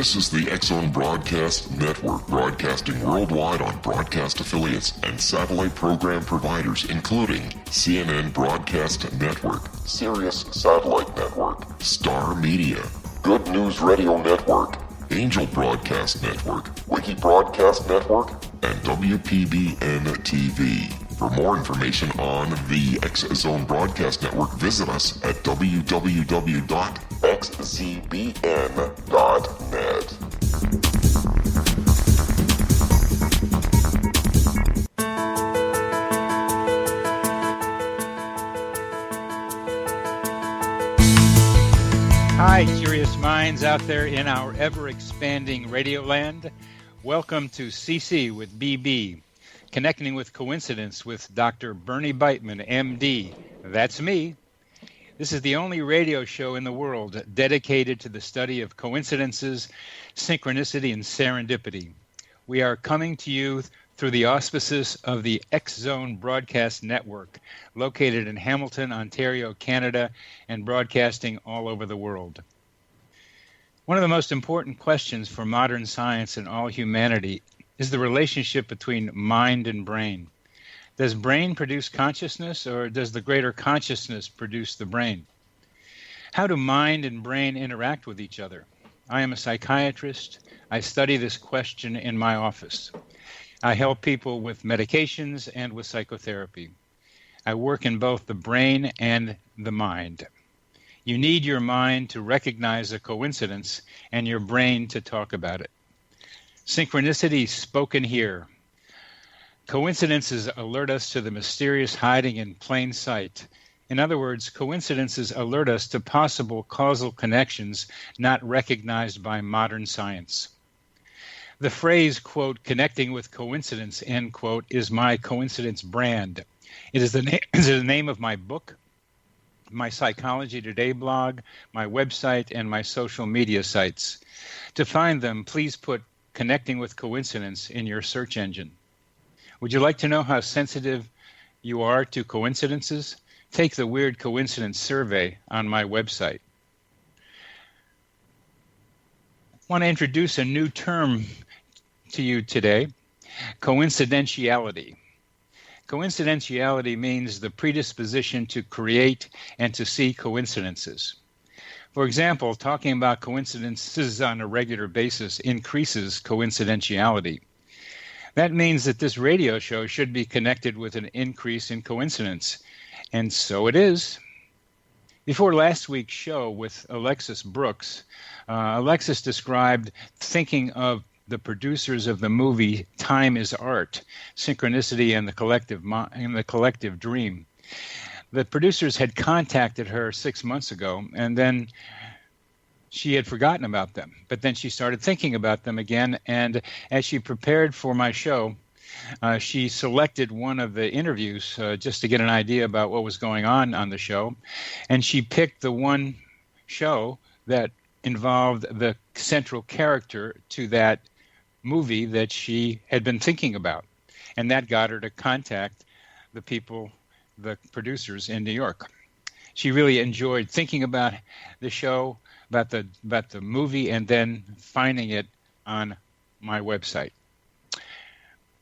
This is the X-Zone Broadcast Network, broadcasting worldwide on broadcast affiliates and satellite program providers, including CNN Broadcast Network, Sirius Satellite Network, Star Media, Good News Radio Network, Angel Broadcast Network, Wiki Broadcast Network, and WPBN TV. For more information on the X-Zone Broadcast Network, visit us at www.xzbn.net. Hi, curious minds out there in our ever-expanding radio land. Welcome to CC with BB, Connecting with Coincidence with Dr. Bernie Beitman, MD. That's me. This is the only radio show in the world dedicated to the study of coincidences, synchronicity, and serendipity. We are coming to you through the auspices of the X-Zone Broadcast Network, located in Hamilton, Ontario, Canada, and broadcasting all over the world. One of the most important questions for modern science and all humanity is the relationship between mind and brain. Does brain produce consciousness, or does the greater consciousness produce the brain? How do mind and brain interact with each other? I am a psychiatrist. I study this question in my office. I help people with medications and with psychotherapy. I work in both the brain and the mind. You need your mind to recognize a coincidence and your brain to talk about it. Synchronicity spoken here. Coincidences alert us to the mysterious hiding in plain sight. In other words, coincidences alert us to possible causal connections not recognized by modern science. The phrase, quote, connecting with coincidence, end quote, is my coincidence brand. It is the name of my book, my Psychology Today blog, my website, and my social media sites. To find them, please put Connecting with Coincidence in your search engine. Would you like to know how sensitive you are to coincidences? Take the Weird Coincidence Survey on my website. I want to introduce a new term to you today, coincidentiality. Coincidentiality means the predisposition to create and to see coincidences. For example, talking about coincidences on a regular basis increases coincidentiality. That means that this radio show should be connected with an increase in coincidence. And so it is. Before last week's show with Alexis Brooks, Alexis described thinking of the producers of the movie Time is Art, Synchronicity and the Collective Dream. The producers had contacted her 6 months ago, and then she had forgotten about them. But then she started thinking about them again, and as she prepared for my show, she selected one of the interviews just to get an idea about what was going on the show, and she picked the one show that involved the central character to that movie that she had been thinking about, and that got her to contact the producers in New York. She really enjoyed thinking about the show, about the movie, and then finding it on my website.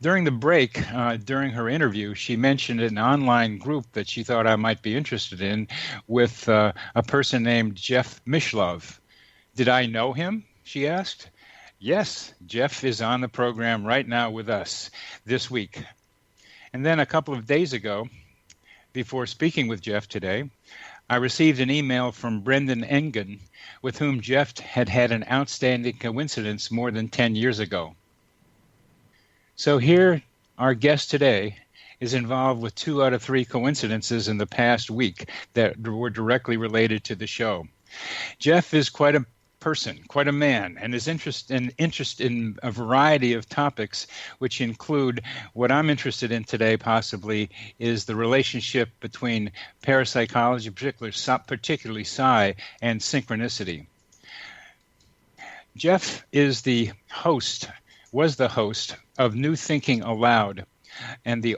During the break, during her interview, she mentioned an online group that she thought I might be interested in with a person named Jeff Mishlove. Did I know him? She asked. Yes, Jeff is on the program right now with us this week. And then a couple of days ago, before speaking with Jeff today, I received an email from Brendan Engen, with whom Jeff had an outstanding coincidence more than 10 years ago. So here, our guest today is involved with 2 out of 3 coincidences in the past week that were directly related to the show. Jeff is quite a person, quite a man, and his interest in a variety of topics, which include what I'm interested in today possibly is the relationship between parapsychology, particularly Psi, and synchronicity. Jeff was the host of New Thinking Aloud and the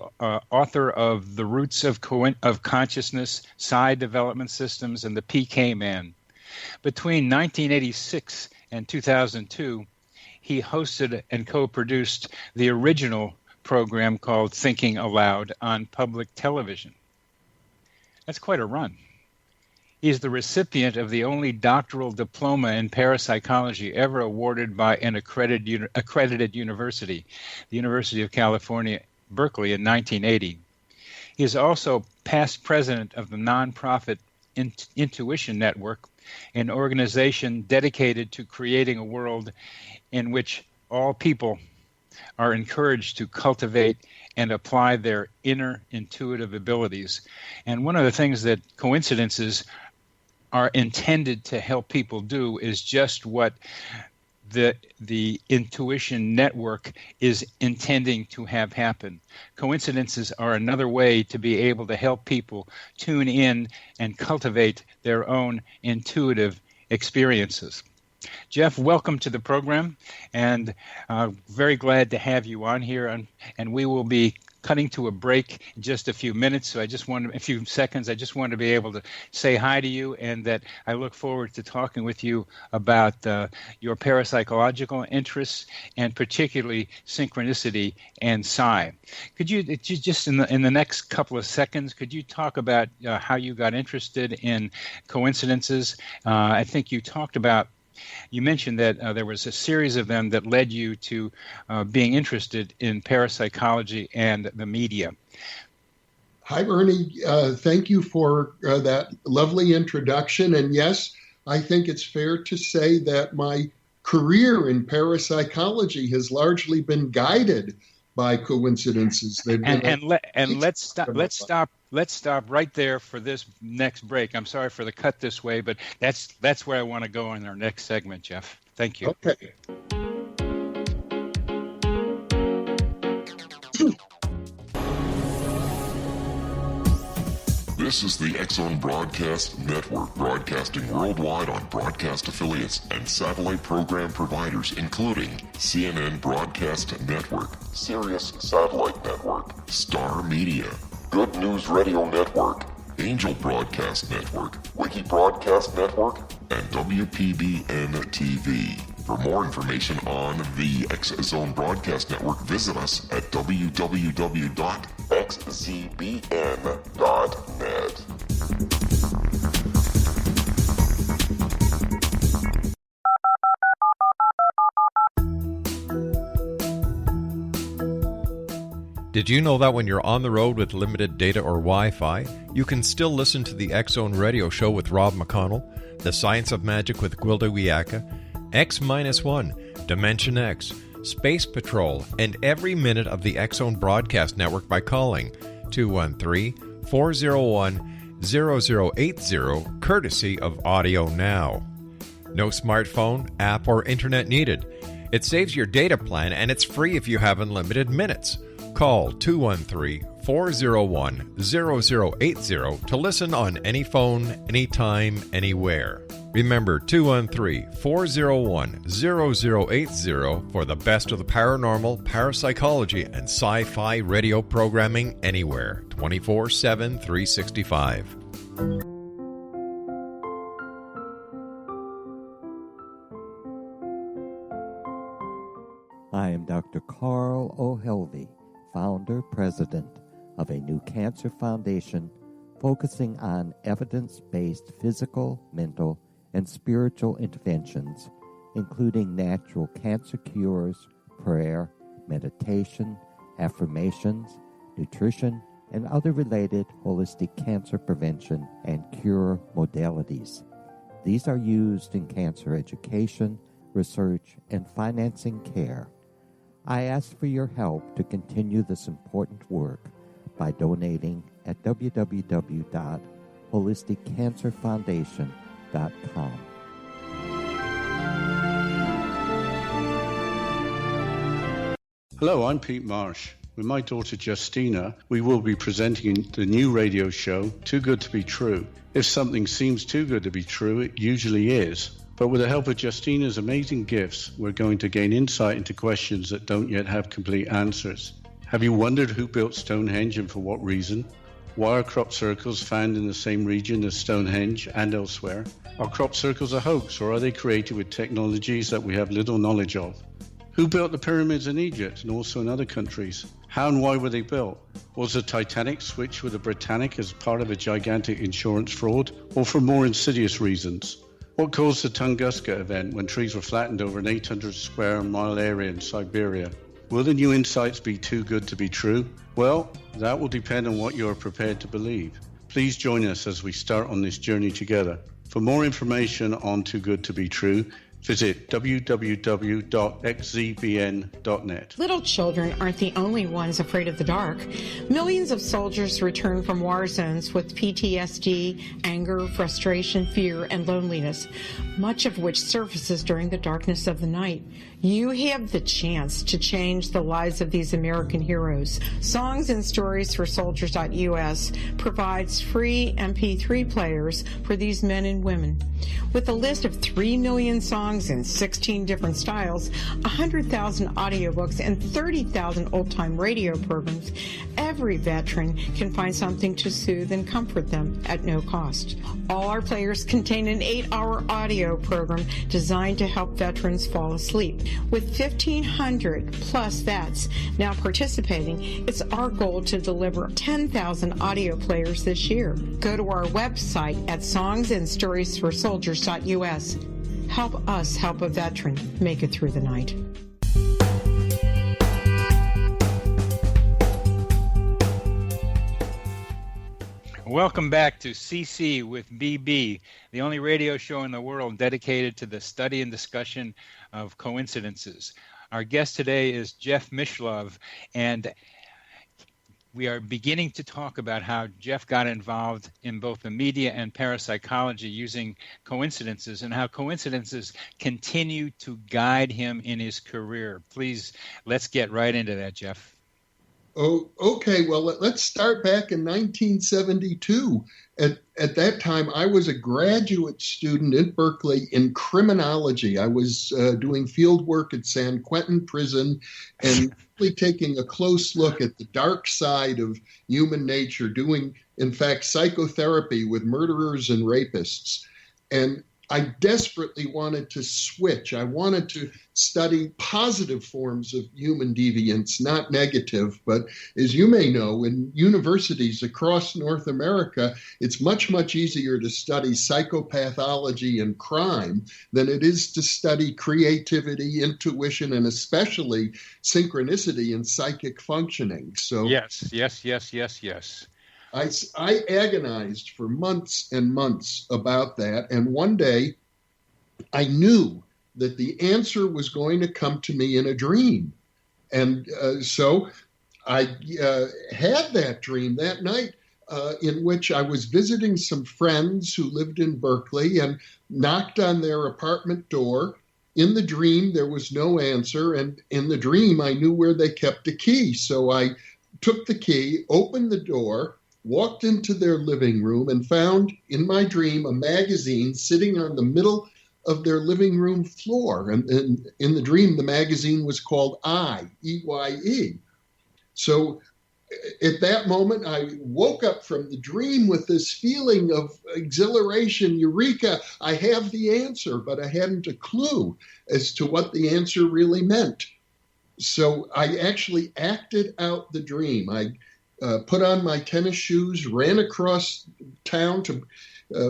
author of The Roots of Consciousness, Psi Development Systems, and the PK Man. Between 1986 In 2002, he hosted and co-produced the original program called Thinking Aloud on public television. That's quite a run. He is the recipient of the only doctoral diploma in parapsychology ever awarded by an accredited university, the University of California, Berkeley, in 1980. He is also past president of the nonprofit Intuition Network, an organization dedicated to creating a world in which all people are encouraged to cultivate and apply their inner intuitive abilities. And one of the things that coincidences are intended to help people do is just what the Intuition Network is intending to have happen. Coincidences are another way to be able to help people tune in and cultivate their own intuitive experiences. Jeff, welcome to the program, and very glad to have you on here. And we will be cutting to a break in just a few minutes, so a few seconds. I just want to be able to say hi to you, and that I look forward to talking with you about your parapsychological interests, and particularly synchronicity and psi. Could you just in the next couple of seconds, could you talk about how you got interested in coincidences? I think you mentioned that there was a series of them that led you to being interested in parapsychology and the media. Hi, Bernie. Thank you for that lovely introduction. And yes, I think it's fair to say that my career in parapsychology has largely been guided by coincidences. Let's stop right there for this next break. I'm sorry for the cut this way, but that's where I want to go in our next segment, Jeff. Thank you. Okay. This is the X-Zone Broadcast Network, broadcasting worldwide on broadcast affiliates and satellite program providers, including CNN Broadcast Network, Sirius Satellite Network, Star Media, Good News Radio Network, Angel Broadcast Network, Wiki Broadcast Network, and WPBN TV. For more information on the X-Zone Broadcast Network, visit us at www.xzbn.net. Did you know that when you're on the road with limited data or Wi-Fi, you can still listen to the X-Zone Radio Show with Rob McConnell, The Science of Magic with Gwilda Wiyaka, X-1, Dimension X, Space Patrol, and every minute of the X-Zone Broadcast Network by calling 213-401-0080, courtesy of Audio Now. No smartphone, app, or internet needed. It saves your data plan, and it's free if you have unlimited minutes. Call 213-401-0080 to listen on any phone, anytime, anywhere. Remember 213-401-0080 for the best of the paranormal, parapsychology, and sci-fi radio programming anywhere, 24/7, 365. I am Dr. Carl O'Helvey, founder, president of a new cancer foundation focusing on evidence-based physical, mental, and spiritual interventions, including natural cancer cures, prayer, meditation, affirmations, nutrition, and other related holistic cancer prevention and cure modalities. These are used in cancer education, research, and financing care. I ask for your help to continue this important work by donating at www.holisticcancerfoundation.com. Hello, I'm Pete Marsh. With my daughter Justina, we will be presenting the new radio show, Too Good to Be True. If something seems too good to be true, it usually is. But with the help of Justina's amazing gifts, we're going to gain insight into questions that don't yet have complete answers. Have you wondered who built Stonehenge and for what reason? Why are crop circles found in the same region as Stonehenge and elsewhere? Are crop circles a hoax, or are they created with technologies that we have little knowledge of? Who built the pyramids in Egypt and also in other countries? How and why were they built? Was the Titanic switched with the Britannic as part of a gigantic insurance fraud, or for more insidious reasons? What caused the Tunguska event when trees were flattened over an 800 square mile area in Siberia? Will the new insights be too good to be true? Well, that will depend on what you are prepared to believe. Please join us as we start on this journey together. For more information on Too Good to Be True, visit www.xzbn.net. Little children aren't the only ones afraid of the dark. Millions of soldiers return from war zones with PTSD, anger, frustration, fear, and loneliness, much of which surfaces during the darkness of the night. You have the chance to change the lives of these American heroes. Songs and Stories for Soldiers.us provides free MP3 players for these men and women. With a list of 3 million songs in 16 different styles, 100,000 audiobooks, and 30,000 old-time radio programs, every veteran can find something to soothe and comfort them at no cost. All our players contain an 8-hour audio program designed to help veterans fall asleep. With 1,500 plus vets now participating, it's our goal to deliver 10,000 audio players this year. Go to our website at songsandstoriesforsoldiers.us. Help us help a veteran make it through the night. Welcome back to CC with BB, the only radio show in the world dedicated to the study and discussion of coincidences. Our guest today is Jeff Mishlove, and we are beginning to talk about how Jeff got involved in both the media and parapsychology using coincidences, and how coincidences continue to guide him in his career. Please, let's get right into that, Jeff. Oh, okay. Well, let's start back in 1972. At that time, I was a graduate student at Berkeley in criminology. I was doing field work at San Quentin Prison and really taking a close look at the dark side of human nature, doing, in fact, psychotherapy with murderers and rapists. And I desperately wanted to switch. I wanted to study positive forms of human deviance, not negative. But as you may know, in universities across North America, it's much, much easier to study psychopathology and crime than it is to study creativity, intuition, and especially synchronicity and psychic functioning. So Yes. I agonized for months and months about that. And one day I knew that the answer was going to come to me in a dream. And so I had that dream that night in which I was visiting some friends who lived in Berkeley and knocked on their apartment door. In the dream, there was no answer. And in the dream, I knew where they kept the key. So I took the key, opened the door, walked into their living room, and found in my dream a magazine sitting on the middle of their living room floor. And in the dream, the magazine was called I, E-Y-E. So at that moment, I woke up from the dream with this feeling of exhilaration, eureka, I have the answer, but I hadn't a clue as to what the answer really meant. So I actually acted out the dream. I put on my tennis shoes, ran across town to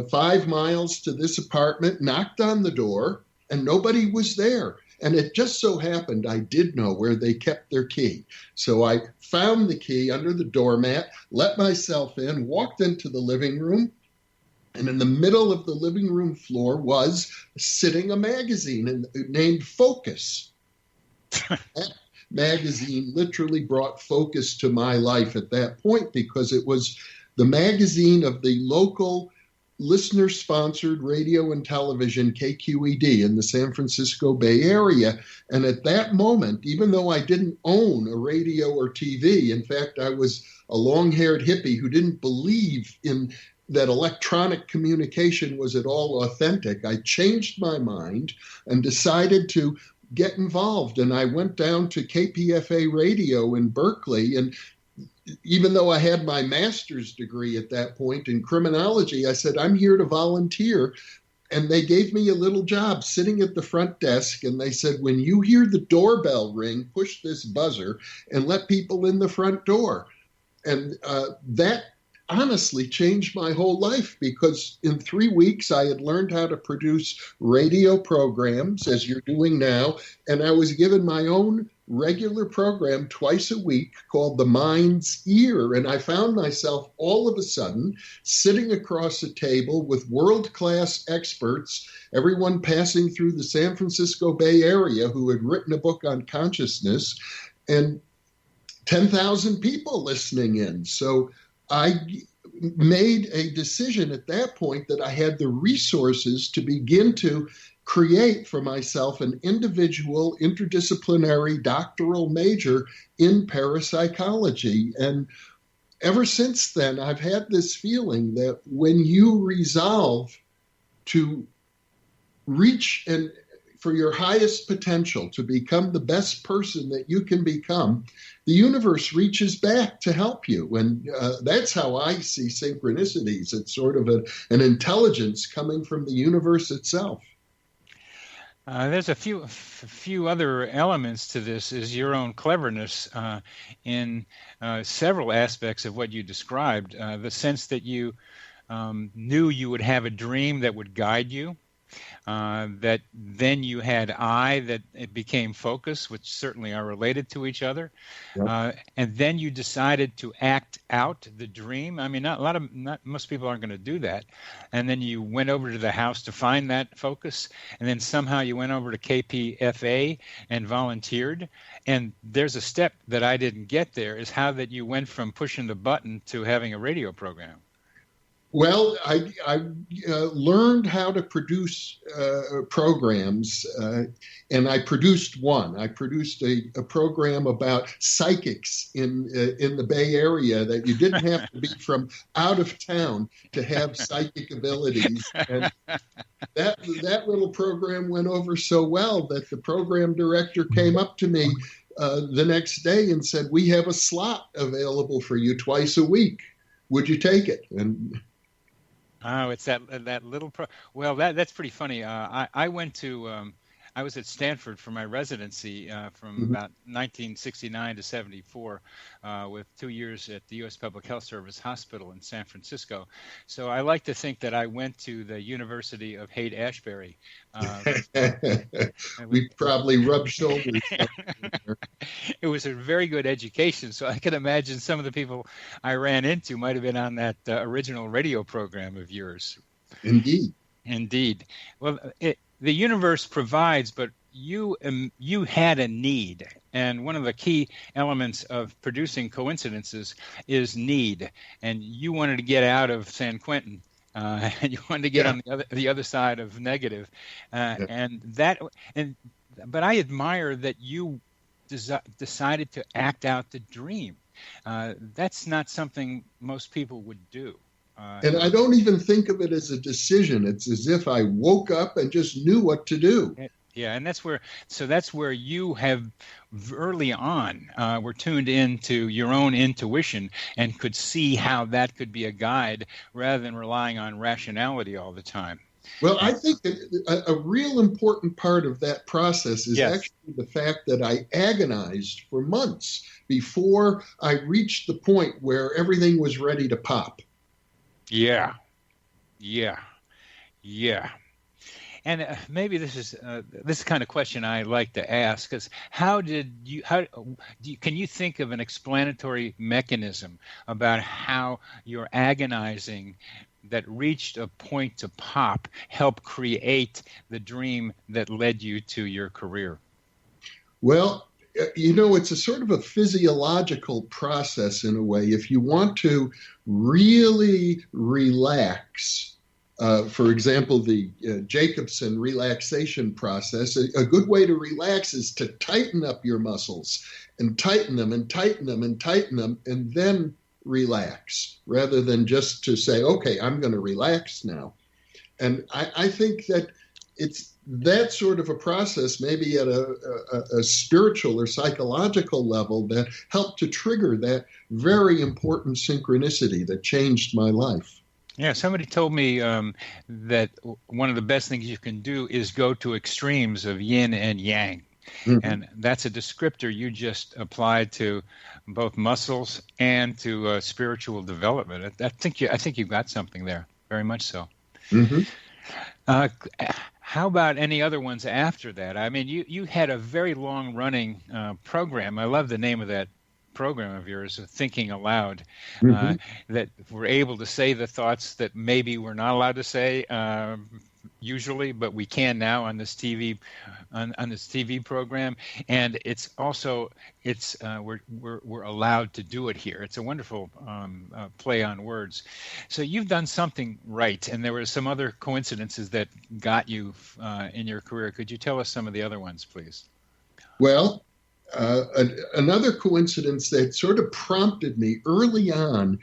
5 miles to this apartment, knocked on the door, and nobody was there. And it just so happened I did know where they kept their key. So I found the key under the doormat, let myself in, walked into the living room, and in the middle of the living room floor was sitting a magazine named Focus. That magazine literally brought focus to my life at that point because it was the magazine of the local listener-sponsored radio and television KQED in the San Francisco Bay Area. And at that moment, even though I didn't own a radio or TV, in fact, I was a long-haired hippie who didn't believe in that electronic communication was at all authentic, I changed my mind and decided to get involved. And I went down to KPFA radio in Berkeley and even though I had my master's degree at that point in criminology, I said, I'm here to volunteer. And they gave me a little job sitting at the front desk. And they said, when you hear the doorbell ring, push this buzzer and let people in the front door. And that honestly changed my whole life, because in 3 weeks I had learned how to produce radio programs, as you're doing now. And I was given my own regular program twice a week called The Mind's Ear. And I found myself all of a sudden sitting across a table with world-class experts, everyone passing through the San Francisco Bay Area who had written a book on consciousness, and 10,000 people listening in. So I made a decision at that point that I had the resources to begin to create for myself an individual interdisciplinary doctoral major in parapsychology. And ever since then, I've had this feeling that when you resolve to reach and for your highest potential, to become the best person that you can become, the universe reaches back to help you. And that's how I see synchronicities. It's sort of an intelligence coming from the universe itself. There's a few other elements to this, is your own cleverness in several aspects of what you described. The sense that you knew you would have a dream that would guide you, that then you had that it became focus, which certainly are related to each other. Yep. And then you decided to act out the dream. I mean, most people aren't going to do that. And then you went over to the house to find that focus. And then somehow you went over to KPFA and volunteered. And there's a step that I didn't get there, is how that you went from pushing the button to having a radio program. Well, I learned how to produce programs, and I produced one. I produced a program about psychics in the Bay Area, that you didn't have to be from out of town to have psychic abilities. And that little program went over so well that the program director came up to me the next day and said, "We have a slot available for you twice a week. Would you take it?" And oh, it's that little well, that's pretty funny. I went to I was at Stanford for my residency from about 1969 to 74, with 2 years at the U.S. Public Health Service Hospital in San Francisco. So I like to think that I went to the University of Haight-Ashbury. We probably rubbed shoulders. It was a very good education, so I can imagine some of the people I ran into might have been on that original radio program of yours. Indeed. Well, the universe provides, but you had a need, and one of the key elements of producing coincidences is need. And you wanted to get out of San Quentin, and you wanted to get on the other side of negative, but I admire that you decided to act out the dream. That's not something most people would do. And I don't even think of it as a decision. It's as if I woke up and just knew what to do. Yeah, and that's where you have early on were tuned into your own intuition and could see how that could be a guide rather than relying on rationality all the time. Well, I think that a real important part of that process is actually the fact that I agonized for months before I reached the point where everything was ready to pop. Yeah. And maybe this is the kind of question I like to ask: is can you think of an explanatory mechanism about how your agonizing that reached a point to pop helped create the dream that led you to your career? Well, it's a sort of a physiological process in a way. If you want to really relax, for example, the Jacobson relaxation process, a good way to relax is to tighten up your muscles and tighten them and tighten them and tighten them, and then relax, rather than just to say, okay, I'm going to relax now. And I think that it's that sort of a process, maybe at a spiritual or psychological level, that helped to trigger that very important synchronicity that changed my life. Yeah, somebody told me that one of the best things you can do is go to extremes of yin and yang. Mm-hmm. And that's a descriptor you just applied to both muscles and to spiritual development. I think you got something there, very much so. Mm-hmm. How about any other ones after that? I mean, you had a very long-running program. I love the name of that program of yours, Thinking Aloud, mm-hmm. that we're able to say the thoughts that maybe we're not allowed to say usually, but we can now on this TV program. And it's also we're allowed to do it here. It's a wonderful play on words. So you've done something right, and there were some other coincidences that got you in your career. Could you tell us some of the other ones, please? Well, another coincidence that sort of prompted me early on,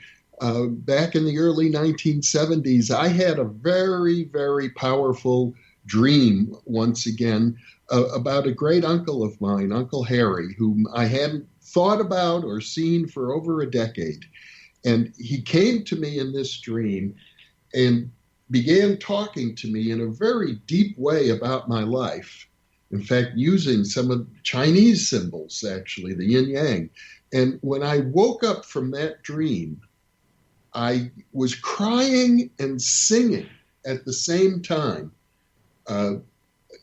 back in the early 1970s, I had a very, very powerful dream once again about a great uncle of mine, Uncle Harry, whom I hadn't thought about or seen for over a decade. And he came to me in this dream and began talking to me in a very deep way about my life. In fact, using some of Chinese symbols, actually, the yin-yang. And when I woke up from that dream, I was crying and singing at the same time,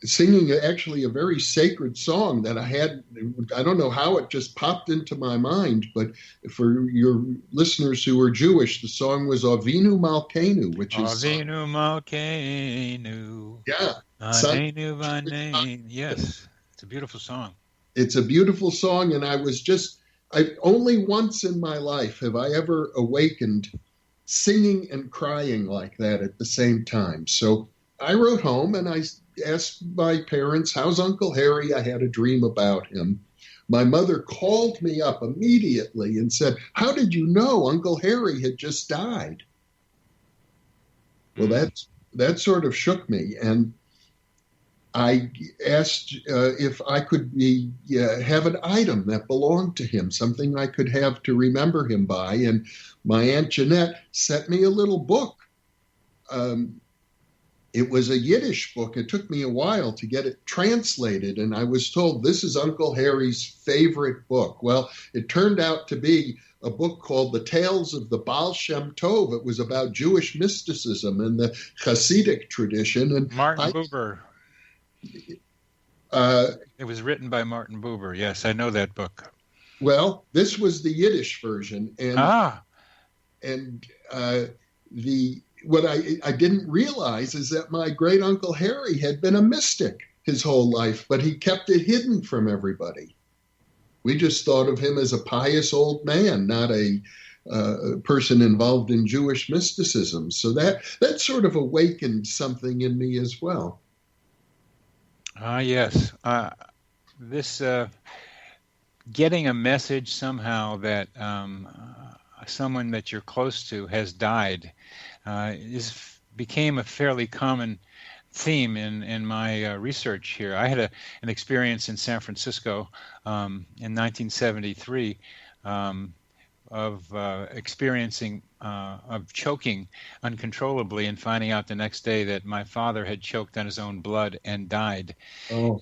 singing actually a very sacred song that I had. I don't know how it just popped into my mind, but for your listeners who are Jewish, the song was Avinu Malkeinu, which is... Avinu Malkeinu. Yeah. Yes, it's a beautiful song. It's a beautiful song, and I only once in my life have I ever awakened singing and crying like that at the same time. So I wrote home and I asked my parents, how's Uncle Harry? I had a dream about him. My mother called me up immediately and said, how did you know Uncle Harry had just died? Well, that sort of shook me, and I asked if I could have an item that belonged to him, something I could have to remember him by. And my Aunt Jeanette sent me a little book. It was a Yiddish book. It took me a while to get it translated, and I was told this is Uncle Harry's favorite book. Well, it turned out to be a book called The Tales of the Baal Shem Tov. It was about Jewish mysticism and the Hasidic tradition. And Martin Buber. It was written by Martin Buber. Yes, I know that book. Well, this was the Yiddish version, and what I didn't realize is that my great Uncle Harry had been a mystic his whole life, but he kept it hidden from everybody. We just thought of him as a pious old man, not a person involved in Jewish mysticism. So that sort of awakened something in me as well. Yes. This getting a message somehow that someone that you're close to has died became a fairly common theme in my research here. I had an experience in San Francisco in 1973 of experiencing of choking uncontrollably and finding out the next day that my father had choked on his own blood and died. Oh.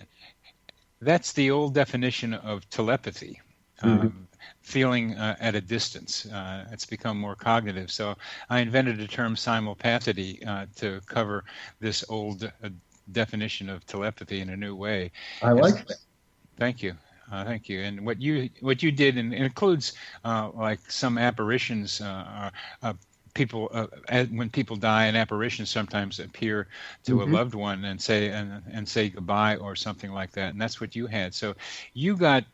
That's the old definition of telepathy, feeling at a distance. It's become more cognitive. So I invented the term simulpathity to cover this old definition of telepathy in a new way. I like that. Thank you. Thank you. And what you did includes like some apparitions. People when people die, an apparition sometimes appear to a loved one and say goodbye or something like that. And that's what you had. So you've got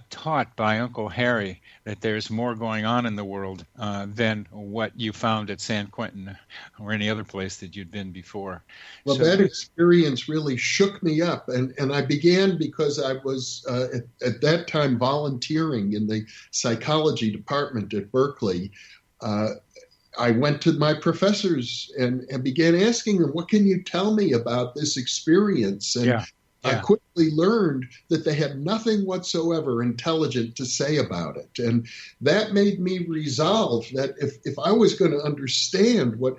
taught by Uncle Harry that there's more going on in the world than what you found at San Quentin or any other place that you'd been before. Well, that experience really shook me up. And I began because I was at that time volunteering in the psychology department at Berkeley. I went to my professors and began asking them, what can you tell me about this experience? And I quickly learned that they had nothing whatsoever intelligent to say about it. And that made me resolve that if I was going to understand what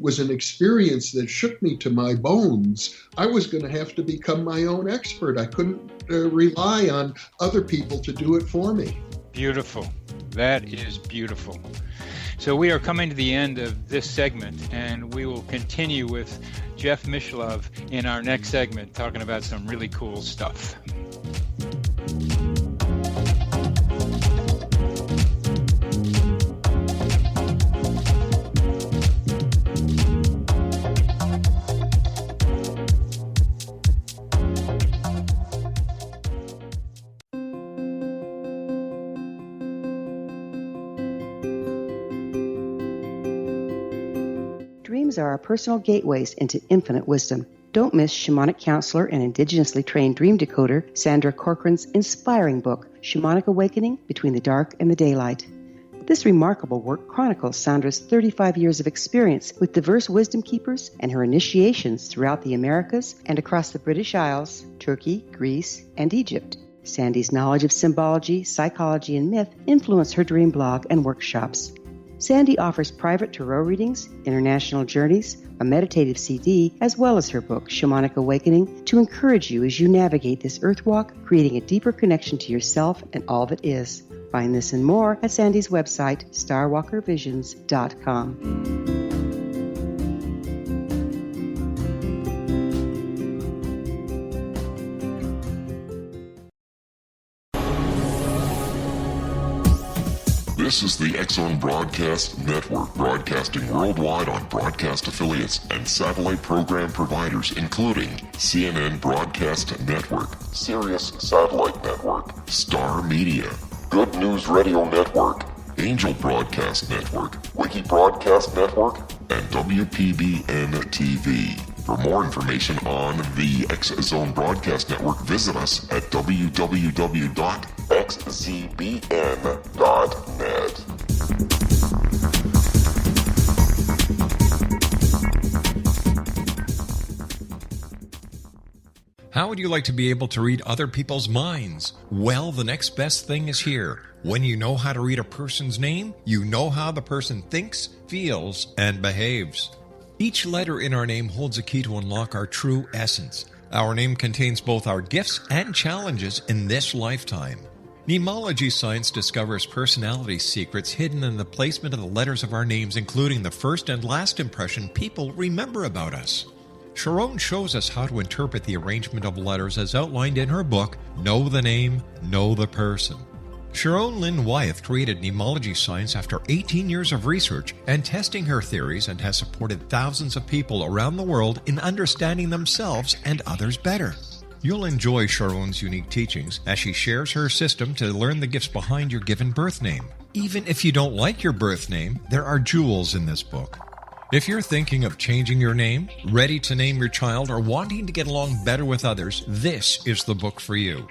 was an experience that shook me to my bones, I was going to have to become my own expert. I couldn't rely on other people to do it for me. Beautiful. That is beautiful. So we are coming to the end of this segment, and we will continue with Jeff Mishlove in our next segment, talking about some really cool stuff. Dreams are our personal gateways into infinite wisdom. Don't miss shamanic counselor and indigenously trained dream decoder Sandra Corcoran's inspiring book, Shamanic Awakening Between the Dark and the Daylight. This remarkable work chronicles Sandra's 35 years of experience with diverse wisdom keepers and her initiations throughout the Americas and across the British Isles, Turkey, Greece, and Egypt. Sandy's knowledge of symbology, psychology, and myth influence her dream blog and workshops. Sandy offers private tarot readings, international journeys, a meditative CD, as well as her book, Shamanic Awakening, to encourage you as you navigate this earth walk, creating a deeper connection to yourself and all that is. Find this and more at Sandy's website, starwalkervisions.com. This is the X-Zone Broadcast Network, broadcasting worldwide on broadcast affiliates and satellite program providers, including CNN Broadcast Network, Sirius Satellite Network, Star Media, Good News Radio Network, Angel Broadcast Network, Wiki Broadcast Network, and WPBN TV. For more information on the X-Zone Broadcast Network, visit us at www.xzbn.net. How would you like to be able to read other people's minds? Well, the next best thing is here. When you know how to read a person's name, you know how the person thinks, feels, and behaves. Each letter in our name holds a key to unlock our true essence. Our name contains both our gifts and challenges in this lifetime. Mnemology science discovers personality secrets hidden in the placement of the letters of our names, including the first and last impression people remember about us. Sharon shows us how to interpret the arrangement of letters as outlined in her book, Know the Name, Know the Person. Sharon Lynn Wyeth created mnemology science after 18 years of research and testing her theories, and has supported thousands of people around the world in understanding themselves and others better. You'll enjoy Sharon's unique teachings as she shares her system to learn the gifts behind your given birth name. Even if you don't like your birth name, there are jewels in this book. If you're thinking of changing your name, ready to name your child, or wanting to get along better with others, this is the book for you.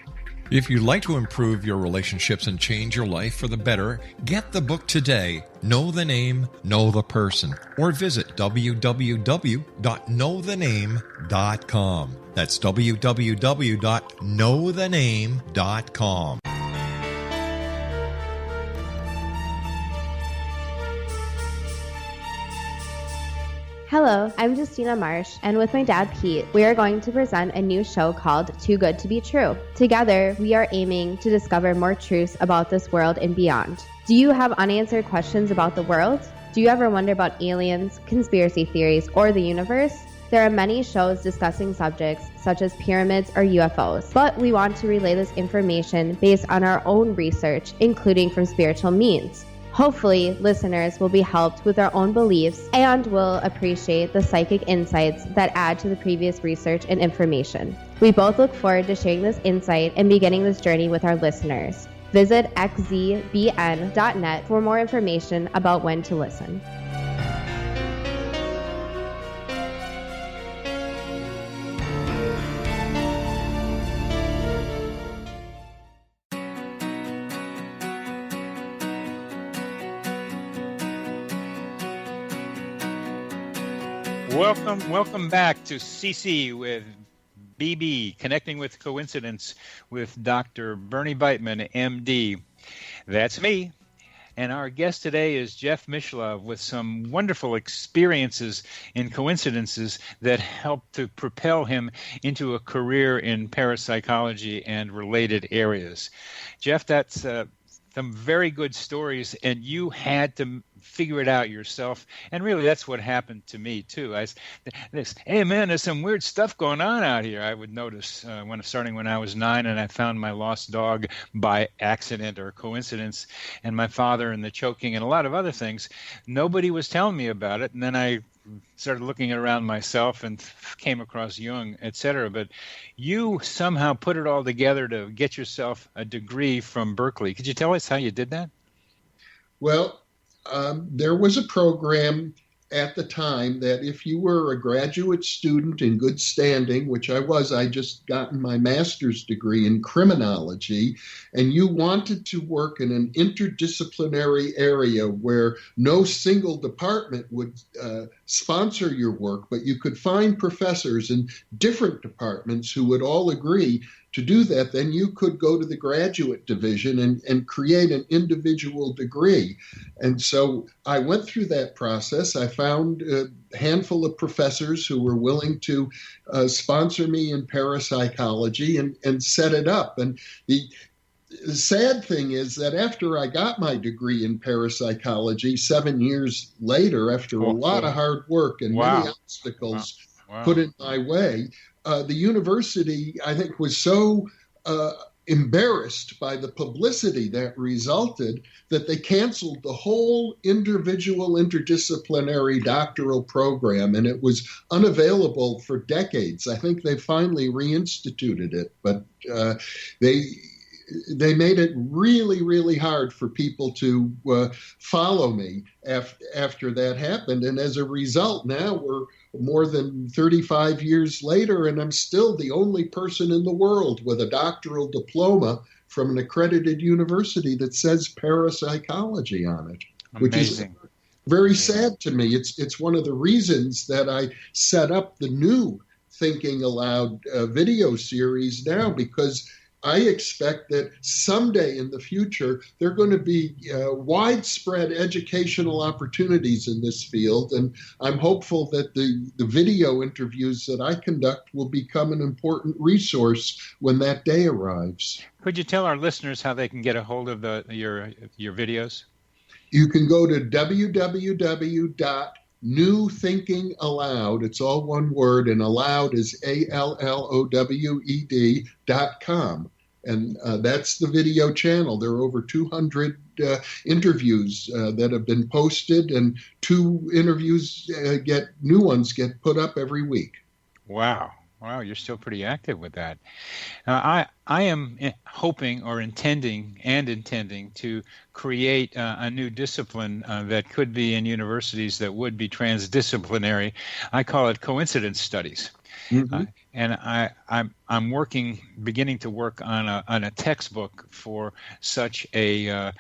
If you'd like to improve your relationships and change your life for the better, get the book today, Know the Name, Know the Person, or visit www.knowthename.com. That's www.knowthename.com. Hello, I'm Justina Marsh, and with my dad Pete, we are going to present a new show called Too Good to Be True. Together, we are aiming to discover more truths about this world and beyond. Do you have unanswered questions about the world? Do you ever wonder about aliens, conspiracy theories, or the universe? There are many shows discussing subjects such as pyramids or UFOs, but we want to relay this information based on our own research, including from spiritual means. Hopefully, listeners will be helped with their own beliefs and will appreciate the psychic insights that add to the previous research and information. We both look forward to sharing this insight and beginning this journey with our listeners. Visit xzbn.net for more information about when to listen. Welcome back to CC with BB, Connecting with Coincidence with Dr. Bernie Beitman, MD. That's me. And our guest today is Jeff Mishlove with some wonderful experiences in coincidences that helped to propel him into a career in parapsychology and related areas. Jeff, that's some very good stories, and you had to figure it out yourself. And really, that's what happened to me, too. Hey, man, there's some weird stuff going on out here. I would notice starting when I was 9, and I found my lost dog by accident or coincidence, and my father and the choking and a lot of other things. Nobody was telling me about it, and then I started looking around myself and came across Jung, etc. But you somehow put it all together to get yourself a degree from Berkeley. Could you tell us how you did that? Well, there was a program at the time that if you were a graduate student in good standing, which I was, I just gotten my master's degree in criminology, and you wanted to work in an interdisciplinary area where no single department would sponsor your work, but you could find professors in different departments who would all agree to do that, then you could go to the graduate division and create an individual degree. And so I went through that process. I found a handful of professors who were willing to sponsor me in parapsychology and set it up. And the sad thing is that after I got my degree in parapsychology 7 years later, after a lot of hard work and many obstacles put in my way, the university, I think, was so embarrassed by the publicity that resulted that they canceled the whole individual interdisciplinary doctoral program, and it was unavailable for decades. I think they finally reinstituted it, but they made it really, really hard for people to follow me after that happened. And as a result, now we're more than 35 years later, and I'm still the only person in the world with a doctoral diploma from an accredited university that says parapsychology on it. Amazing. Which is very sad to me. It's one of the reasons that I set up the new Thinking Aloud video series now, because I expect that someday in the future, there are going to be widespread educational opportunities in this field. And I'm hopeful that the video interviews that I conduct will become an important resource when that day arrives. Could you tell our listeners how they can get a hold of your videos? You can go to www.newthinkingaloud. It's all one word, and aloud is ALLOWED.com. And that's the video channel. There are over 200 interviews that have been posted, and new ones get put up every week. Wow, you're still pretty active with that. I am hoping or intending to create a new discipline that could be in universities that would be transdisciplinary. I call it coincidence studies. Mm-hmm. And I'm beginning to work on a textbook for such a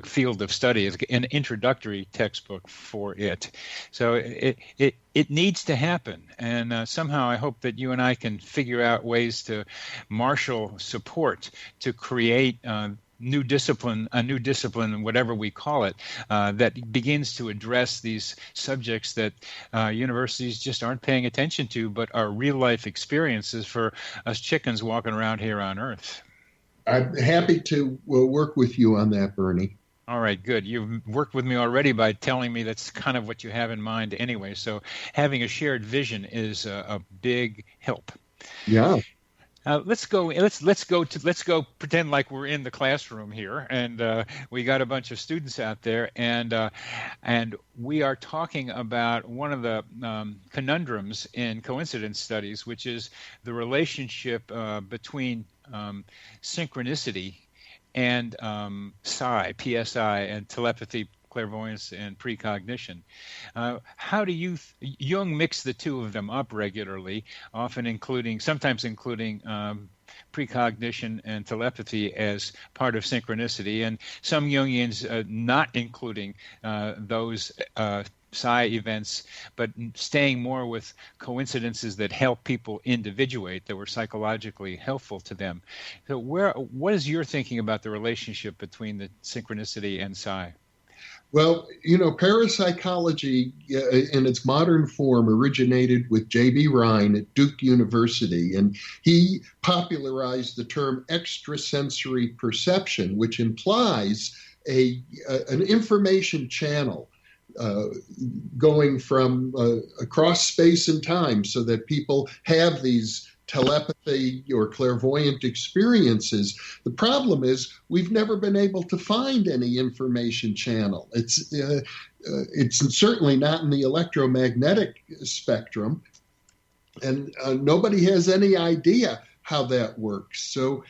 field of study, an introductory textbook for it. So it needs to happen, and somehow I hope that you and I can figure out ways to marshal support to create a new discipline, whatever we call it, that begins to address these subjects that universities just aren't paying attention to, but are real-life experiences for us chickens walking around here on Earth. I'm happy to work with you on that, Bernie. All right, good. You've worked with me already by telling me that's kind of what you have in mind anyway, so having a shared vision is a big help. Yeah. Let's go pretend like we're in the classroom here, and we got a bunch of students out there, and we are talking about one of the conundrums in coincidence studies, which is the relationship between synchronicity and Psi, PSI, and telepathy, clairvoyance, and precognition. How do Jung mix the two of them up regularly, sometimes including precognition and telepathy as part of synchronicity, and some Jungians not including those psi events, but staying more with coincidences that help people individuate, that were psychologically helpful to them. So what is your thinking about the relationship between the synchronicity and psi? Well, parapsychology in its modern form originated with J.B. Rhine at Duke University, and he popularized the term extrasensory perception, which implies an information channel going from across space and time, so that people have these telepathy or clairvoyant experiences. The problem is we've never been able to find any information channel. It's certainly not in the electromagnetic spectrum, and nobody has any idea how that works. So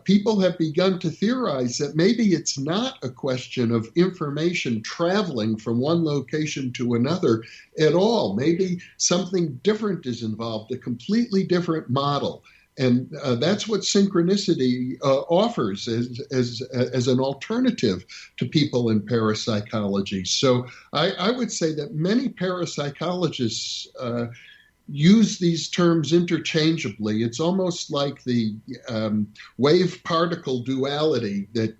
people have begun to theorize that maybe it's not a question of information traveling from one location to another at all. Maybe something different is involved, a completely different model. And that's what synchronicity offers as an alternative to people in parapsychology. So I would say that many parapsychologists use these terms interchangeably. It's almost like the wave-particle duality that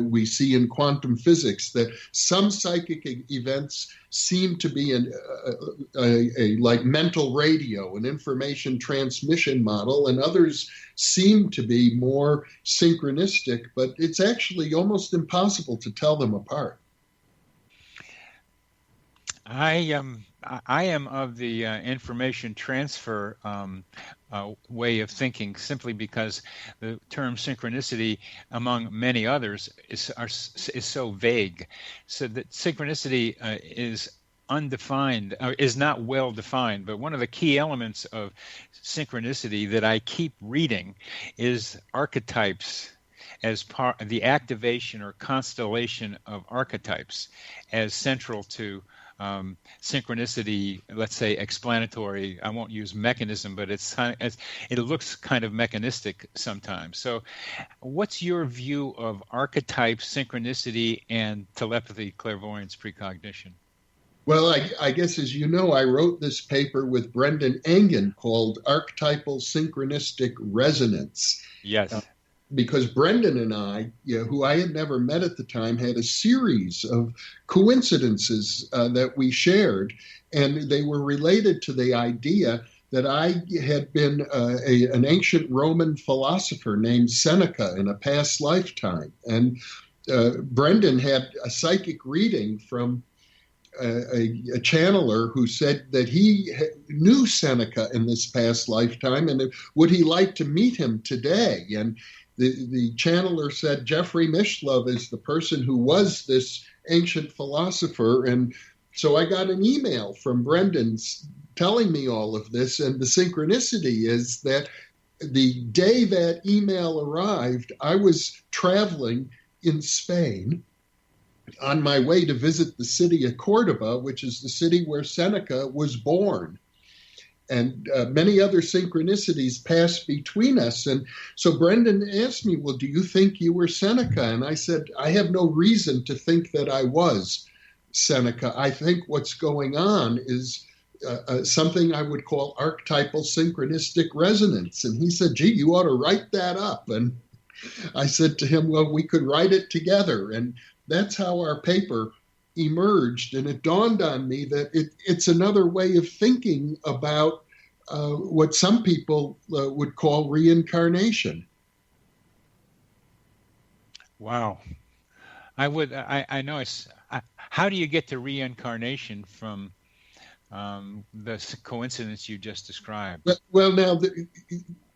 we see in quantum physics, that some psychic events seem to be a like mental radio, an information transmission model, and others seem to be more synchronistic, but it's actually almost impossible to tell them apart. I am of the information transfer way of thinking, simply because the term synchronicity, among many others, is so vague. So that synchronicity is undefined, is not well defined. But one of the key elements of synchronicity that I keep reading is archetypes, as part of the activation or constellation of archetypes, as central to synchronicity, let's say explanatory. I won't use mechanism, but it looks kind of mechanistic sometimes. So what's your view of archetypes, synchronicity, and telepathy, clairvoyance, precognition? Well, I guess, as you know, I wrote this paper with Brendan Engen called Archetypal Synchronistic Resonance. Yes. Because Brendan and I, who I had never met at the time, had a series of coincidences that we shared, and they were related to the idea that I had been an ancient Roman philosopher named Seneca in a past lifetime. And Brendan had a psychic reading from a channeler who said that he knew Seneca in this past lifetime, and would he like to meet him today? And the channeler said Jeffrey Mishlove is the person who was this ancient philosopher. And so I got an email from Brendan telling me all of this. And the synchronicity is that the day that email arrived, I was traveling in Spain on my way to visit the city of Cordoba, which is the city where Seneca was born. And many other synchronicities passed between us. And so Brendan asked me, well, do you think you were Seneca? And I said, I have no reason to think that I was Seneca. I think what's going on is something I would call archetypal synchronistic resonance. And he said, gee, you ought to write that up. And I said to him, well, we could write it together. And that's how our paper emerged. And it dawned on me that it's another way of thinking about what some people would call reincarnation. Wow. I know how do you get to reincarnation from the coincidence you just described? Well, now,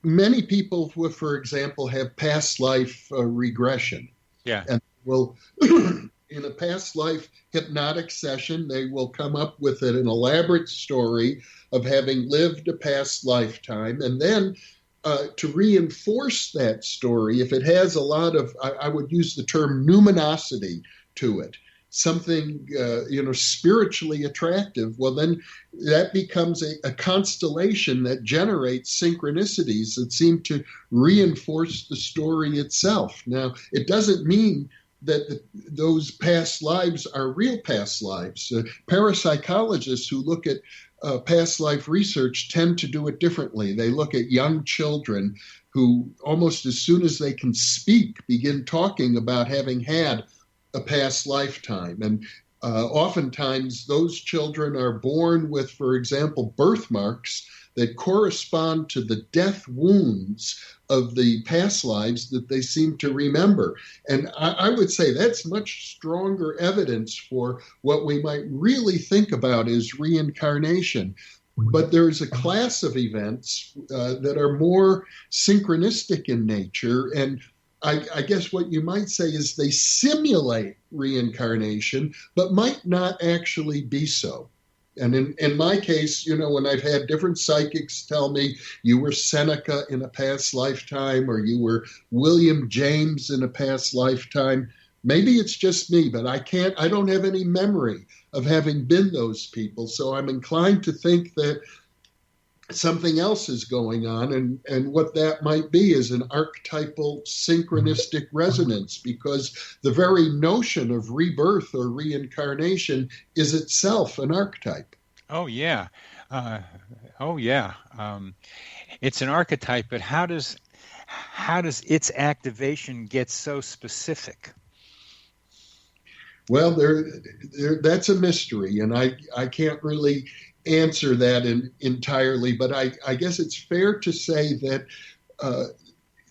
many people, for example, have past life regression. Yeah. And will, in a past life hypnotic session, they will come up with an elaborate story of having lived a past lifetime. And then to reinforce that story, if it has a lot of, I would use the term numinosity to it, something, spiritually attractive, well, then that becomes a constellation that generates synchronicities that seem to reinforce the story itself. Now, it doesn't mean that those past lives are real past lives. Parapsychologists who look at past life research tend to do it differently. They look at young children who, almost as soon as they can speak, begin talking about having had a past lifetime. And oftentimes those children are born with, for example, birthmarks that correspond to the death wounds of the past lives that they seem to remember. And I would say that's much stronger evidence for what we might really think about as reincarnation. But there's a class of events that are more synchronistic in nature, and I guess what you might say is they simulate reincarnation, but might not actually be so. And in my case, when I've had different psychics tell me you were Seneca in a past lifetime or you were William James in a past lifetime, maybe it's just me, but I don't have any memory of having been those people. So I'm inclined to think that something else is going on, and what that might be is an archetypal synchronistic resonance, because the very notion of rebirth or reincarnation is itself an archetype. Oh, yeah. It's an archetype, but how does its activation get so specific? Well, that's a mystery, and I can't really answer that entirely, but I guess it's fair to say that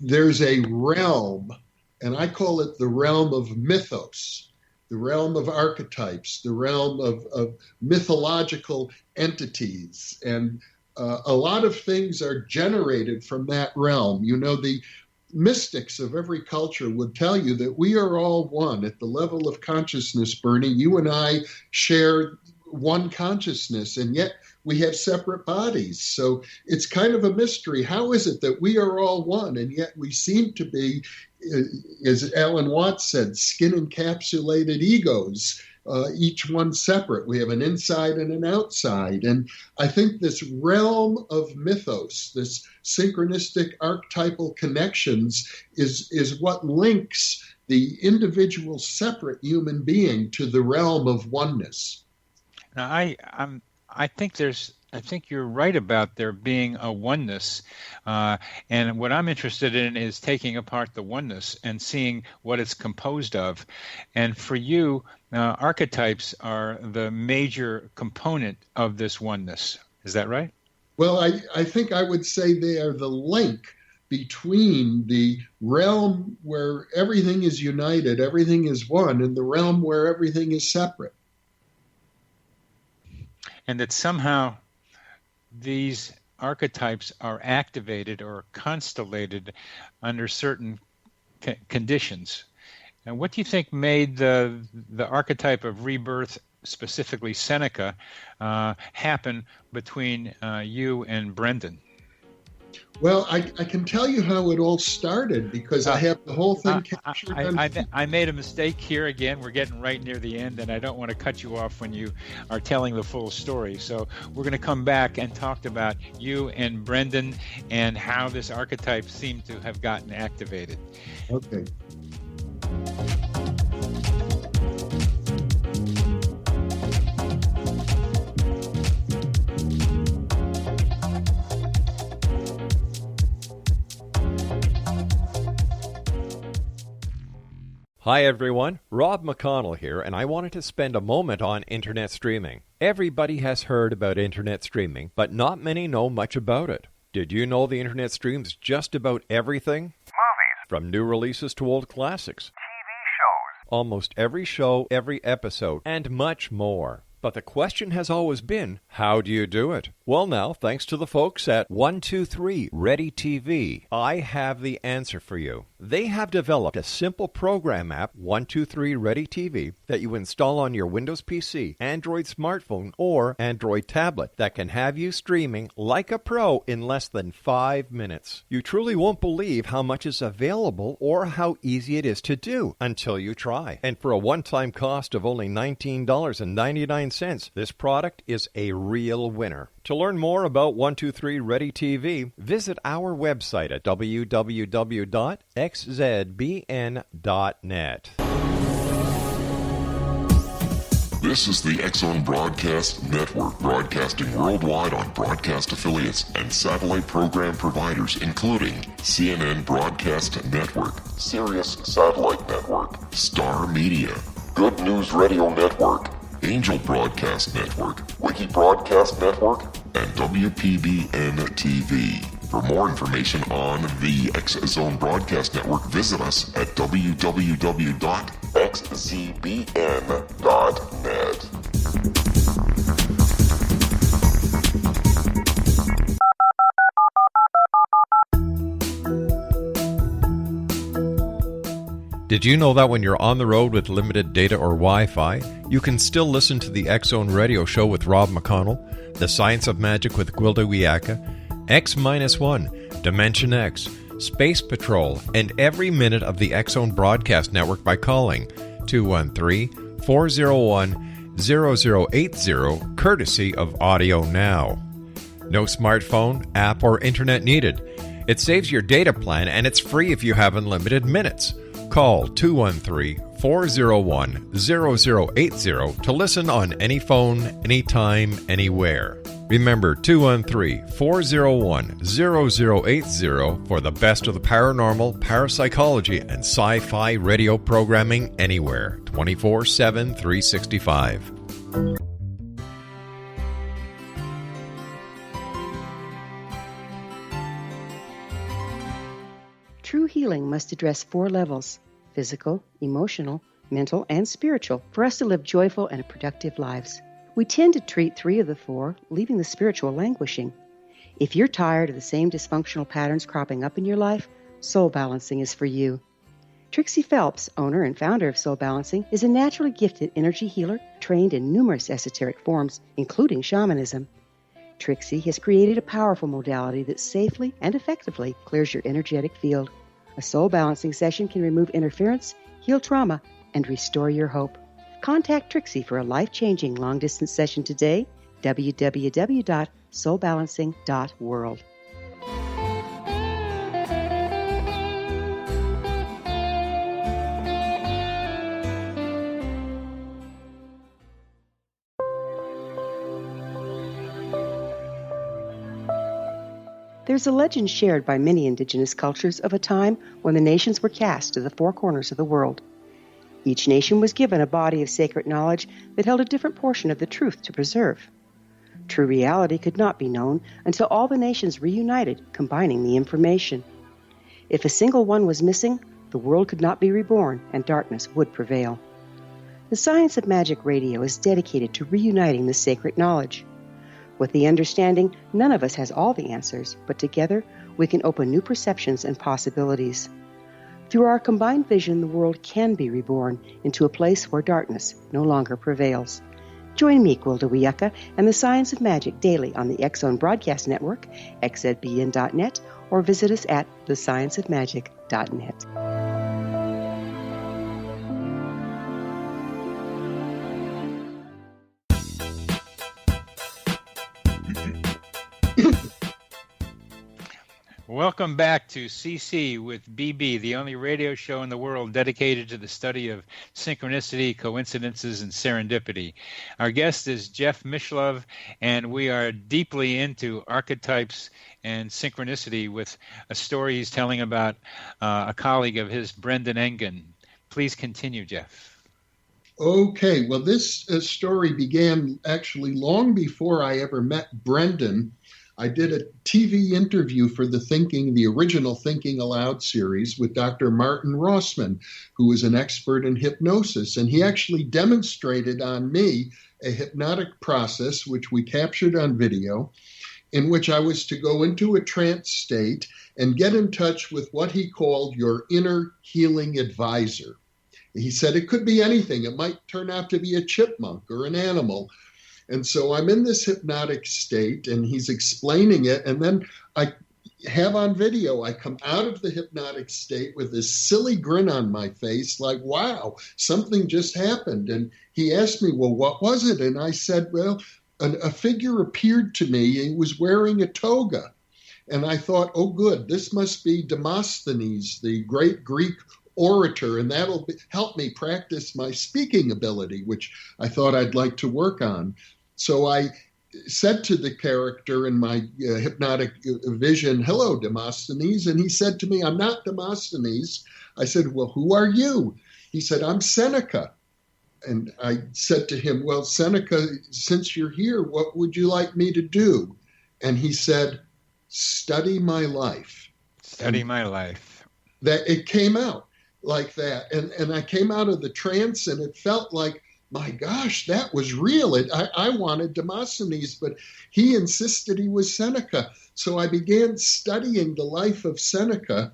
there's a realm, and I call it the realm of mythos, the realm of archetypes, the realm of mythological entities, and a lot of things are generated from that realm. The mystics of every culture would tell you that we are all one at the level of consciousness, Bernie. You and I share one consciousness, and yet we have separate bodies. So it's kind of a mystery. How is it that we are all one, and yet we seem to be, as Alan Watts said, skin-encapsulated egos, each one separate. We have an inside and an outside. And I think this realm of mythos, this synchronistic archetypal connections, is what links the individual separate human being to the realm of oneness. Now, I think you're right about there being a oneness, and what I'm interested in is taking apart the oneness and seeing what it's composed of. And for you, archetypes are the major component of this oneness. Is that right? Well, I think I would say they are the link between the realm where everything is united, everything is one, and the realm where everything is separate. And that somehow these archetypes are activated or constellated under certain conditions. And what do you think made the archetype of rebirth, specifically Seneca, happen between you and Brendan? Well, I can tell you how it all started, because I have the whole thing captured. I made a mistake here again. We're getting right near the end, and I don't want to cut you off when you are telling the full story. So we're going to come back and talk about you and Brendan and how this archetype seemed to have gotten activated. Okay. Hi everyone, Rob McConnell here, and I wanted to spend a moment on internet streaming. Everybody has heard about internet streaming, but not many know much about it. Did you know the internet streams just about everything? Movies. From new releases to old classics. TV shows. Almost every show, every episode, and much more. But the question has always been, how do you do it? Well now, thanks to the folks at 123 Ready TV, I have the answer for you. They have developed a simple program app, 123 Ready TV, that you install on your Windows PC, Android smartphone, or Android tablet that can have you streaming like a pro in less than 5 minutes. You truly won't believe how much is available or how easy it is to do until you try. And for a one-time cost of only $19.99, this product is a real winner. To learn more about 123 Ready TV, visit our website at www.xzbn.net. This is the X-Zone Broadcast Network, broadcasting worldwide on broadcast affiliates and satellite program providers, including CNN Broadcast Network, Sirius Satellite Network, Star Media, Good News Radio Network, Angel Broadcast Network, Wiki Broadcast Network, and WPBN TV. For more information on the X-Zone Broadcast Network, visit us at www.xzbn.net. Did you know that when you're on the road with limited data or Wi-Fi, you can still listen to the X-Zone Radio Show with Rob McConnell, The Science of Magic with Gwilda Wiyaka, X-1, Dimension X, Space Patrol, and every minute of the X-Zone Broadcast Network by calling 213-401-0080, courtesy of Audio Now. No smartphone, app, or internet needed. It saves your data plan, and it's free if you have unlimited minutes. Call 213-401-0080 to listen on any phone, anytime, anywhere. Remember 213-401-0080 for the best of the paranormal, parapsychology, and sci-fi radio programming anywhere, 24/7, 365. True healing must address 4 levels: physical, emotional, mental, and spiritual, for us to live joyful and productive lives. We tend to treat 3 of the 4, leaving the spiritual languishing. If you're tired of the same dysfunctional patterns cropping up in your life, Soul Balancing is for you. Trixie Phelps, owner and founder of Soul Balancing, is a naturally gifted energy healer trained in numerous esoteric forms, including shamanism. Trixie has created a powerful modality that safely and effectively clears your energetic field. A Soul Balancing session can remove interference, heal trauma, and restore your hope. Contact Trixie for a life-changing long-distance session today, www.soulbalancing.world. There's a legend shared by many indigenous cultures of a time when the nations were cast to the 4 corners of the world. Each nation was given a body of sacred knowledge that held a different portion of the truth to preserve. True reality could not be known until all the nations reunited, combining the information. If a single one was missing, the world could not be reborn and darkness would prevail. The Science of Magic Radio is dedicated to reuniting the sacred knowledge. With the understanding, none of us has all the answers, but together we can open new perceptions and possibilities. Through our combined vision, the world can be reborn into a place where darkness no longer prevails. Join me, Gwilda Wiyaka, and the Science of Magic daily on the X-Zone Broadcast Network, xzbn.net, or visit us at thescienceofmagic.net. Welcome back to CC with BB, the only radio show in the world dedicated to the study of synchronicity, coincidences, and serendipity. Our guest is Jeff Mishlove, and we are deeply into archetypes and synchronicity with a story he's telling about a colleague of his, Brendan Engen. Please continue, Jeff. Okay, well, this story began actually long before I ever met Brendan. I did a TV interview for the original Thinking Aloud series with Dr. Martin Rossman, who is an expert in hypnosis. And he actually demonstrated on me a hypnotic process, which we captured on video, in which I was to go into a trance state and get in touch with what he called your inner healing advisor. He said it could be anything. It might turn out to be a chipmunk or an animal. And so I'm in this hypnotic state, and he's explaining it, and then I have on video, I come out of the hypnotic state with this silly grin on my face, like, wow, something just happened. And he asked me, well, what was it? And I said, well, a figure appeared to me. He was wearing a toga. And I thought, oh, good, this must be Demosthenes, the great Greek orator, and that'll help me practice my speaking ability, which I thought I'd like to work on. So I said to the character in my hypnotic vision, "Hello, Demosthenes." And he said to me, "I'm not Demosthenes." I said, "Well, who are you?" He said, "I'm Seneca." And I said to him, "Well, Seneca, since you're here, what would you like me to do?" And he said, "Study my life." Study my life. That it came out like that. And I came out of the trance, and it felt like, my gosh, that was real. I wanted Demosthenes, but he insisted he was Seneca. So I began studying the life of Seneca,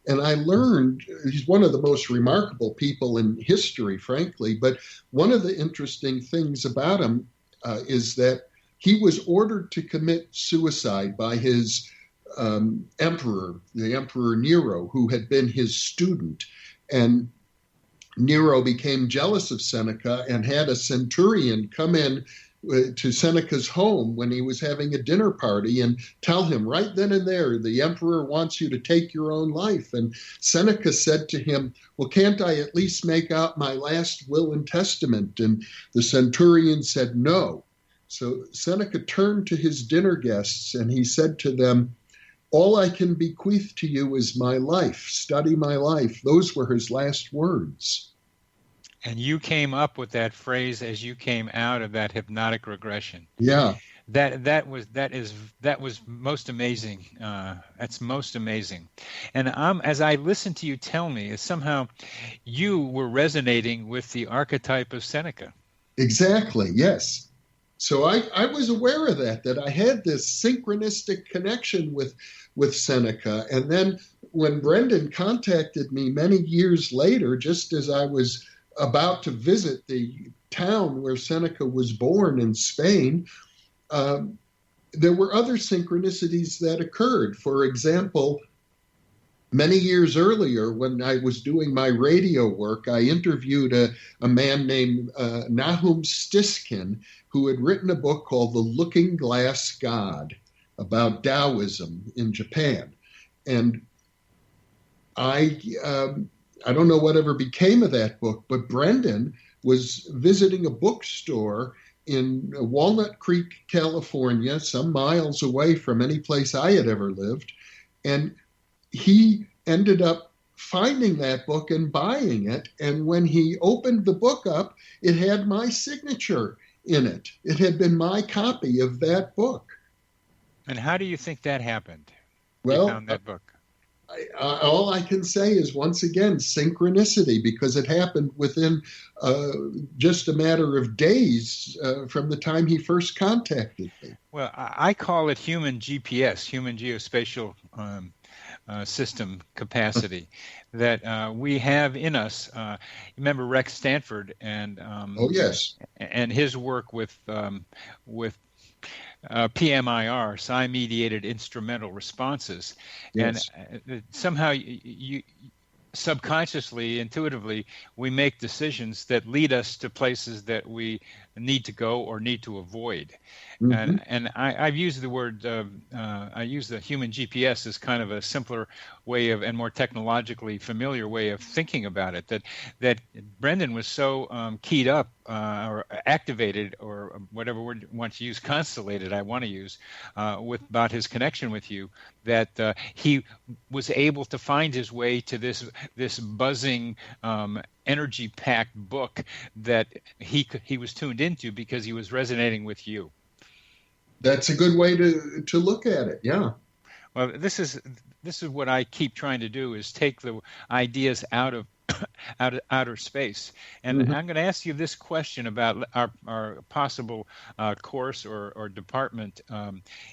and I learned he's one of the most remarkable people in history, frankly. But one of the interesting things about him is that he was ordered to commit suicide by his emperor, the Emperor Nero, who had been his student. And Nero became jealous of Seneca and had a centurion come in to Seneca's home when he was having a dinner party and tell him right then and there, the emperor wants you to take your own life. And Seneca said to him, "Well, can't I at least make out my last will and testament?" And the centurion said no. So Seneca turned to his dinner guests and he said to them, "All I can bequeath to you is my life. Study my life." Those were his last words. And you came up with that phrase as you came out of that hypnotic regression. Yeah. That was most amazing. That's most amazing. And as I listened to you tell me, somehow you were resonating with the archetype of Seneca. Exactly. Yes. So I was aware of that I had this synchronistic connection with Seneca. And then when Brendan contacted me many years later, just as I was about to visit the town where Seneca was born in Spain, there were other synchronicities that occurred. For example, many years earlier, when I was doing my radio work, I interviewed a man named Nahum Stiskin, who had written a book called The Looking Glass God about Taoism in Japan. And I don't know whatever became of that book, but Brendan was visiting a bookstore in Walnut Creek, California, some miles away from any place I had ever lived. And he ended up finding that book and buying it. And when he opened the book up, it had my signature in it. It had been my copy of that book. And how do you think that happened? Well, you found that book. All I can say is, once again, synchronicity, because it happened within just a matter of days from the time he first contacted me. Well, I call it human GPS, human geospatial system capacity that we have in us. Remember Rex Stanford and oh yes, and his work with PMIR, psi-mediated instrumental responses. Yes. And somehow you subconsciously, intuitively, we make decisions that lead us to places that we need to go or need to avoid. Mm-hmm. And I've used the word, I use the human GPS as kind of a simpler way of, and more technologically familiar way of thinking about it, that Brendan was so keyed up or activated, or whatever word you want to use, constellated I want to use, about his connection with you, that he was able to find his way to this buzzing, energy-packed book that he was tuned into because he was resonating with you. That's a good way to look at it. Yeah. Well, this is what I keep trying to do, is take the ideas out of outer space. And mm-hmm. I'm going to ask you this question about our possible course or department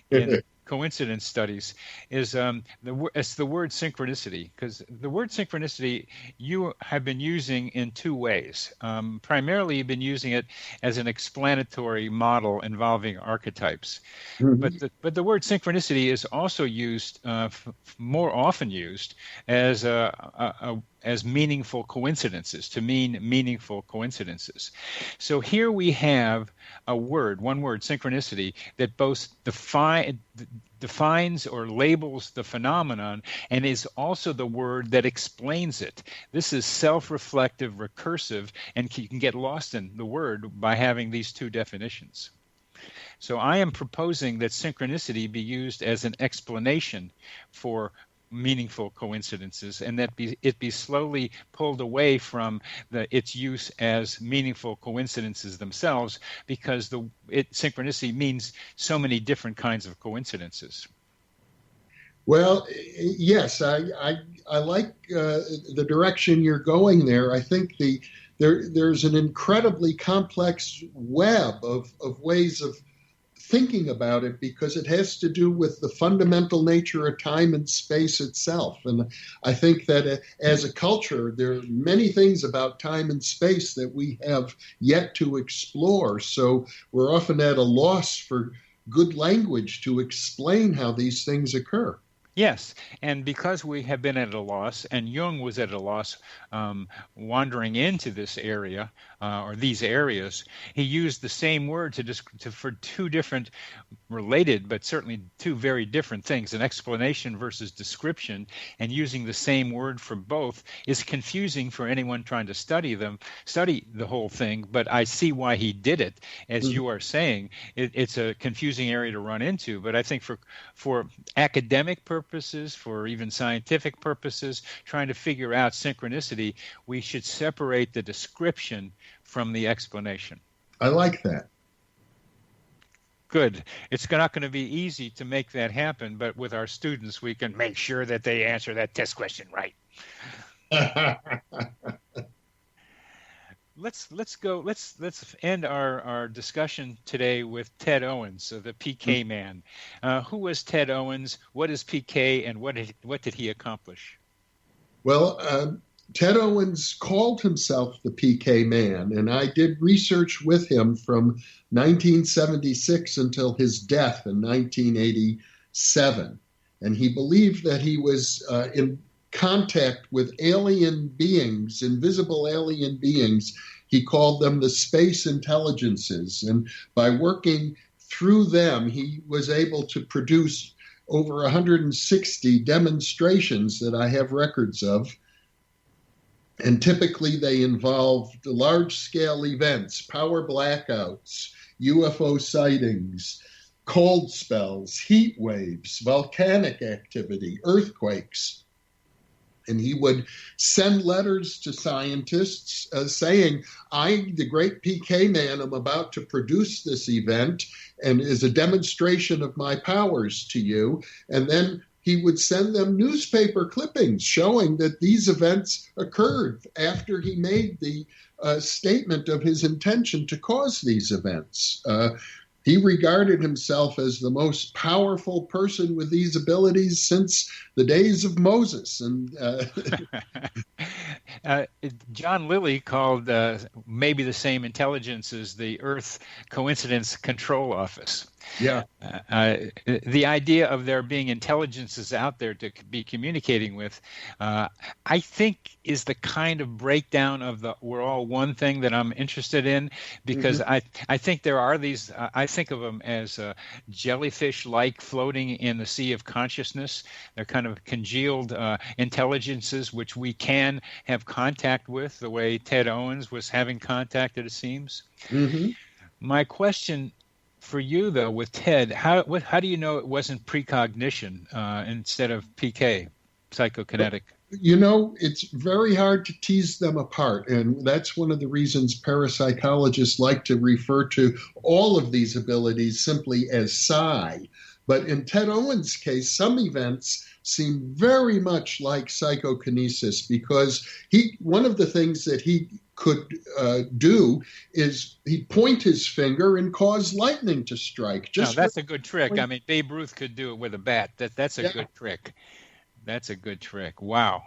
in coincidence studies. It's the word synchronicity, because the word synchronicity you have been using in two ways. Primarily, you've been using it as an explanatory model involving archetypes. Mm-hmm. But the word synchronicity is also used, more often used, as meaningful coincidences, to mean meaningful coincidences. So here we have one word, synchronicity, that both defines or labels the phenomenon and is also the word that explains it. This is self-reflective, recursive, and you can get lost in the word by having these two definitions. So I am proposing that synchronicity be used as an explanation for meaningful coincidences, and that it be slowly pulled away from its use as meaningful coincidences themselves, because synchronicity means so many different kinds of coincidences. Well, yes, I like the direction you're going there. I think there's an incredibly complex web of ways of thinking about it, because it has to do with the fundamental nature of time and space itself. And I think that as a culture, there are many things about time and space that we have yet to explore. So we're often at a loss for good language to explain how these things occur. Yes, and because we have been at a loss, and Jung was at a loss wandering into this area, or these areas, he used the same word for two different related, but certainly two very different things. An explanation versus description, and using the same word for both is confusing for anyone trying to study the whole thing, but I see why he did it. As you are saying, it's a confusing area to run into, but I think for academic purposes, for even scientific purposes, trying to figure out synchronicity, we should separate the description from the explanation. I like that. Good. It's not going to be easy to make that happen, but with our students, we can make sure that they answer that test question right. Let's end our discussion today with Ted Owens, the PK man. Who was Ted Owens? What is PK, and what did he accomplish? Well, Ted Owens called himself the PK man, and I did research with him from 1976 until his death in 1987. And he believed that he was in contact with alien beings, invisible alien beings. He called them the space intelligences. And by working through them, he was able to produce over 160 demonstrations that I have records of. And typically they involved large-scale events, power blackouts, UFO sightings, cold spells, heat waves, volcanic activity, earthquakes. And he would send letters to scientists saying, I, the great PK man, am about to produce this event and is a demonstration of my powers to you. And then he would send them newspaper clippings showing that these events occurred after he made the statement of his intention to cause these events. He regarded himself as the most powerful person with these abilities since the days of Moses. And John Lilly called maybe the same intelligence as the Earth Coincidence Control Office. Yeah. The idea of there being intelligences out there to be communicating with, I think, is the kind of breakdown of the we're all one thing that I'm interested in, because I think there are these, I think of them as jellyfish-like floating in the sea of consciousness. They're kind of congealed intelligences which we can have contact with, the way Ted Owens was having contact, it seems. My question for you, though, with Ted, how do you know it wasn't precognition instead of PK, psychokinetic? You know, it's very hard to tease them apart, and that's one of the reasons parapsychologists like to refer to all of these abilities simply as psi. But in Ted Owens' case, some events seem very much like psychokinesis, because one of the things that he could do is he'd point his finger and cause lightning to strike. That's a good trick. I mean, Babe Ruth could do it with a bat. That's a good trick. That's a good trick. Wow.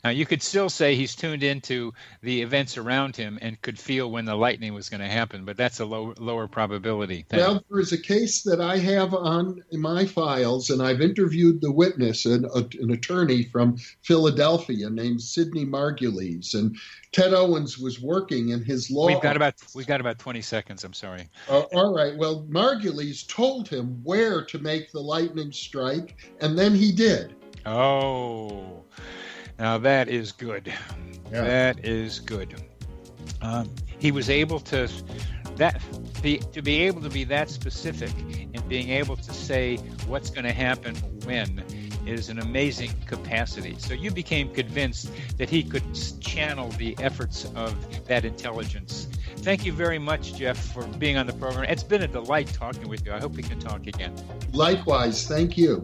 Now, you could still say he's tuned into the events around him and could feel when the lightning was going to happen, but that's a lower probability thing. Well, there is a case that I have in my files, and I've interviewed the witness, an attorney from Philadelphia named Sidney Margulies, and Ted Owens was working in his law. We've got about 20 seconds. I'm sorry. All right. Well, Margulies told him where to make the lightning strike, and then he did. Oh, now that is good. Yeah. That is good. He was able to be able to be that specific and being able to say what's going to happen when is an amazing capacity. So you became convinced that he could channel the efforts of that intelligence. Thank you very much, Jeff, for being on the program. It's been a delight talking with you. I hope we can talk again. Likewise. Thank you.